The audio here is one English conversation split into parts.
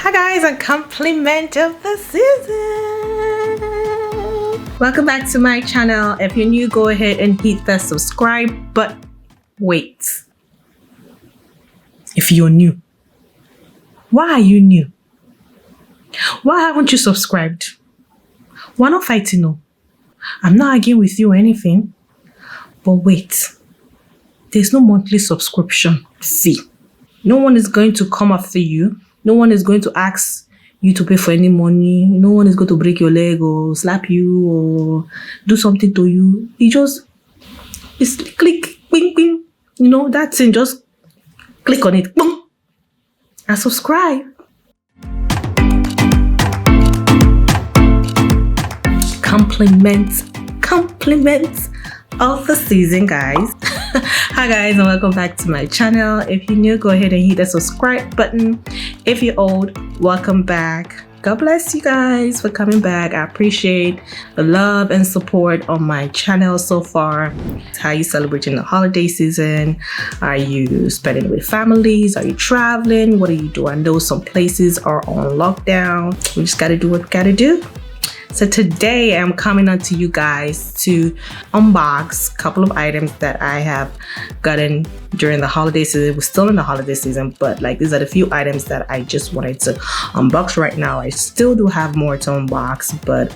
Hi guys, a compliment of the season. Welcome back to my channel. If you're new, go ahead and hit the subscribe button. Wait. If you're new, why are you new? Why haven't you subscribed? We're not fighting, no. I'm not arguing with you or anything. But wait. There's no monthly subscription fee. No one is going to come after you. No one is going to ask you to pay for any money. No one is going to break your leg or slap you or do something to you. It's click, bing, bing. You know, that thing, just click on it, boom, and subscribe. Compliments of the season, guys. Hi guys, and welcome back to my channel. If you're new, go ahead and hit the subscribe button. If you're old, welcome back. God bless you guys for coming back. I appreciate the love and support on my channel so far. How are you celebrating the holiday season? Are you spending it with families? Are you traveling? What do you do? I know some places are on lockdown. We just gotta do what we gotta do. So today I'm coming on to you guys to unbox a couple of items that I have gotten during the holiday season. We're still in the holiday season, but like these are the few items that I just wanted to unbox right now. I still do have more to unbox, but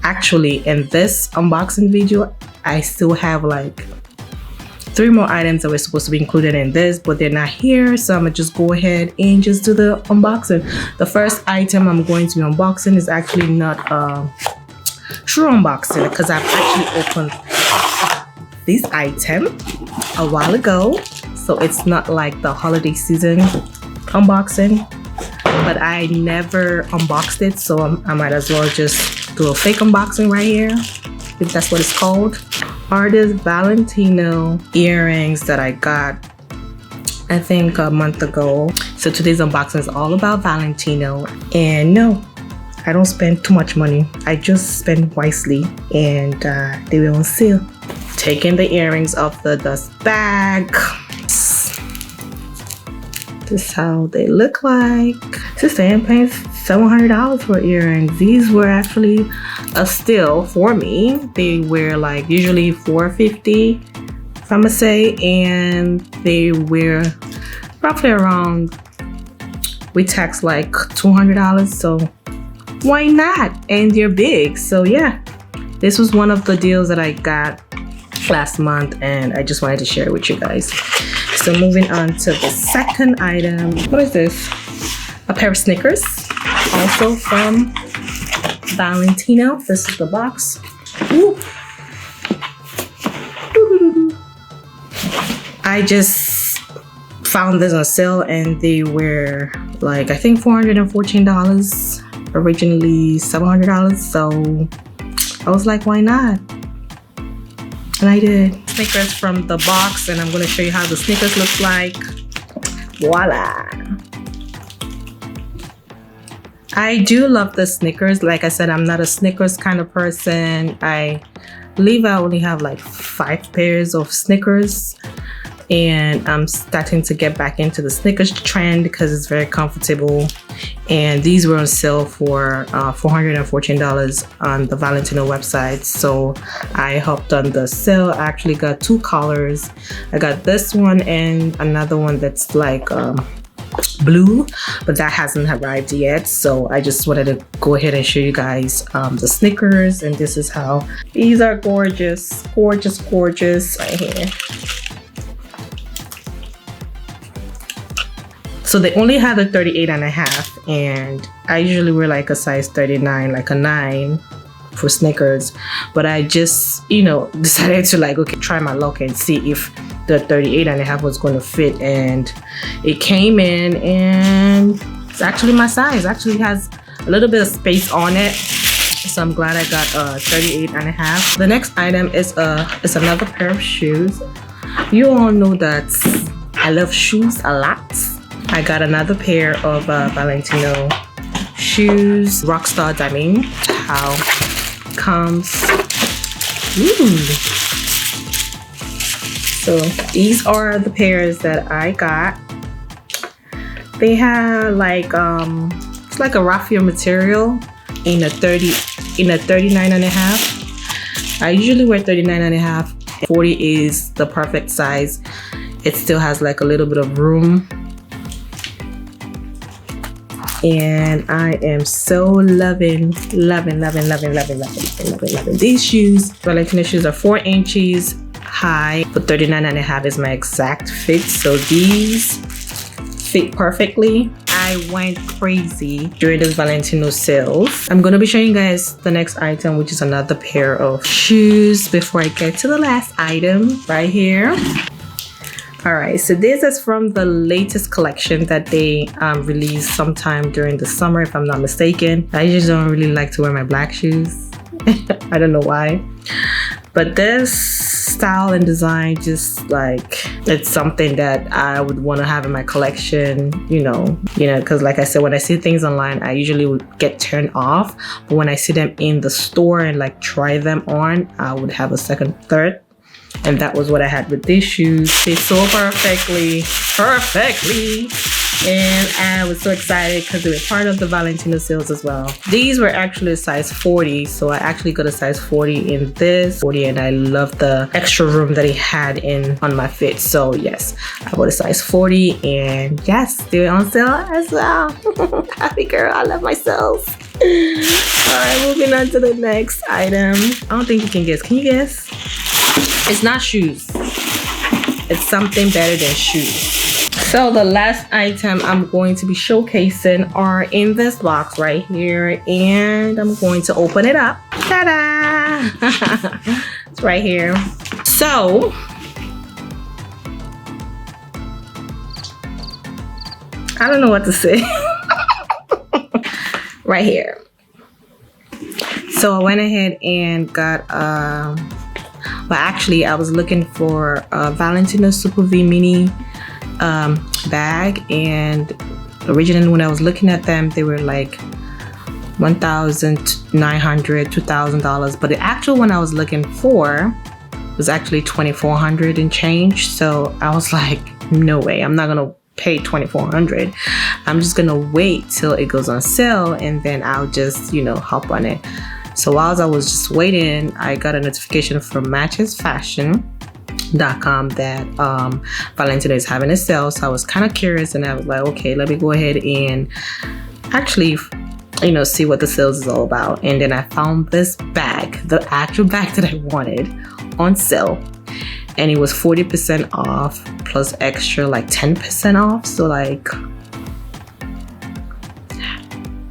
actually in this unboxing video, I still have like 3 more items that were supposed to be included in this, but they're not here, so I'm gonna just go ahead and just do the unboxing. The first item I'm going to be unboxing is actually not a true unboxing, because I've actually opened this item a while ago, so it's not like the holiday season unboxing, but I never unboxed it, so I might as well just do a fake unboxing right here, if that's what it's called. Are these Valentino earrings that I got I think a month ago. So today's unboxing is all about Valentino, and no, I don't spend too much money. I just spend wisely, and they were on sale. Taking the earrings off the dust bag. This is how they look like. Sister, I'm paying $700 for earrings. These were actually a steal for me. They were like usually $450, if I'm gonna say, and they were roughly around, with tax, like $200. So why not? And they're big. So yeah, this was one of the deals that I got last month, and I just wanted to share it with you guys. So moving on to the second item. What is this? A pair of sneakers, also from Valentino. This is the box. Ooh. I just found this on sale, and they were like, I think $414, originally $700. So I was like, why not? And I did. Sneakers from the box, and I'm going to show you how the sneakers look like. Voila! I do love the Snickers. Like I said, I'm not a Snickers kind of person. I believe I only have like 5 pairs of Snickers, and I'm starting to get back into the Snickers trend because it's very comfortable. And these were on sale for $414 on the Valentino website. So I hopped on the sale. I actually got 2 colors. I got this one and another one that's like blue, but that hasn't arrived yet. So I just wanted to go ahead and show you guys the Snickers, and this is how these are. Gorgeous, gorgeous, gorgeous right here. So they only had a 38.5, and I usually wear like a size 39, like a 9 for Snickers, but I just, you know, decided to like, okay, try my luck and see if the 38.5 was going to fit, and it came in, and it's actually my size. Actually has a little bit of space on it, so I'm glad I got a 38.5. The next item is another pair of shoes. You all know that I love shoes a lot. I got another pair of Valentino shoes, Rockstuds, I mean, how comes. Ooh. So these are the pairs that I got. They have like it's like a raffia material in a 39.5. I usually wear 39.5. 40 is the perfect size. It still has like a little bit of room. And I am so loving these shoes. Valentino shoes are 4 inches high, but 39.5 is my exact fit. So these fit perfectly. I went crazy during this Valentino sales. I'm gonna be showing you guys the next item, which is another pair of shoes before I get to the last item right here. All right, so this is from the latest collection that they released sometime during the summer, if I'm not mistaken. I just don't really like to wear my black shoes. I don't know why. But this style and design, just like, it's something that I would want to have in my collection, you know, because like I said, when I see things online, I usually would get turned off. But when I see them in the store and like try them on, I would have a second, third. And that was what I had with these shoes. They so perfectly. And I was so excited because they were part of the Valentino sales as well. These were actually a size 40. So I actually got a size 40 in this 40, and I love the extra room that it had on my fit. So yes, I bought a size 40, and yes, they were on sale as well. Happy girl, I love my sales. All right, moving on to the next item. I don't think you can guess. Can you guess? It's not shoes. It's something better than shoes. So the last item I'm going to be showcasing are in this box right here, and I'm going to open it up. Ta-da! It's right here. So I don't know what to say. Right here. So I went ahead and got well, actually I was looking for a Valentino Supervee Mini bag, and originally when I was looking at them, they were like $1,900, $2,000, but the actual one I was looking for was actually $2,400 and change. So I was like, no way, I'm not gonna pay $2,400. I'm just gonna wait till it goes on sale, and then I'll just, you know, hop on it. So while I was just waiting, I got a notification from matchesfashion.com that Valentino is having a sale. So I was kind of curious, and I was like, okay, let me go ahead and actually, you know, see what the sales is all about. And then I found this bag, the actual bag that I wanted, on sale, and it was 40% off plus extra like 10% off. So like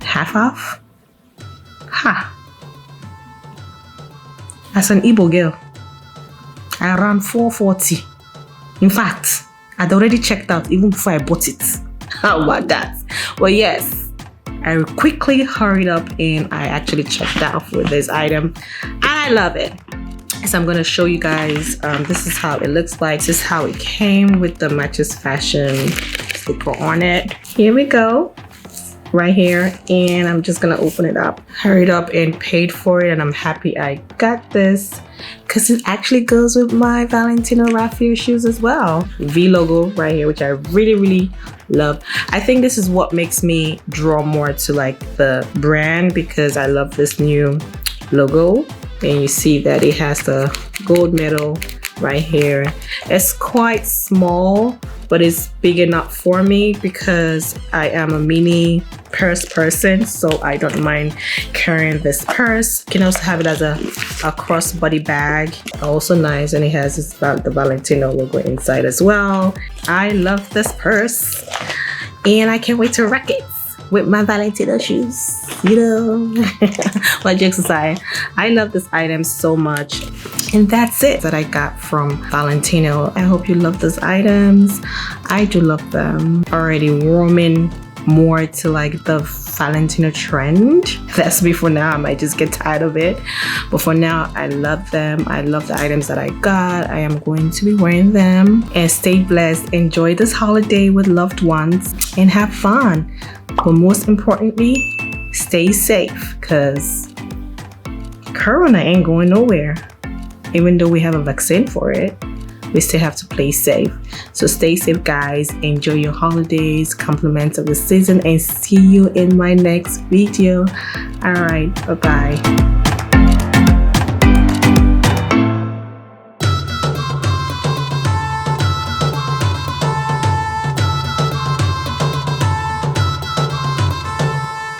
half off. Ha! As an Igbo girl, I ran $440. In fact, I'd already checked out even before I bought it. How about that? Well, yes, I quickly hurried up and I actually checked out for this item. I love it. So I'm going to show you guys, this is how it looks like. This is how it came with the Matches Fashion sticker on it. Here we go. Right here, and I'm just gonna open it up. Hurried up and paid for it, and I'm happy I got this because it actually goes with my Valentino Raffia shoes as well. V logo right here, which I really love. I think this is what makes me draw more to like the brand, because I love this new logo, and you see that it has the gold medal right here. It's quite small, but it's big enough for me because I am a mini purse person, so I don't mind carrying this purse. You can also have it as a crossbody bag, also nice, and it has the Valentino logo inside as well. I love this purse, and I can't wait to rock it with my Valentino shoes, you know. But jokes aside, I love this item so much. And that's it that I got from Valentino. I hope you love those items. I do love them. Already warming more to like the Valentino trend. That's me for now. I might just get tired of it. But for now, I love them. I love the items that I got. I am going to be wearing them. And stay blessed. Enjoy this holiday with loved ones and have fun. But most importantly, stay safe, because Corona ain't going nowhere. Even though we have a vaccine for it, we still have to play safe. So stay safe, guys. Enjoy your holidays, compliments of the season, and see you in my next video. All right, bye bye.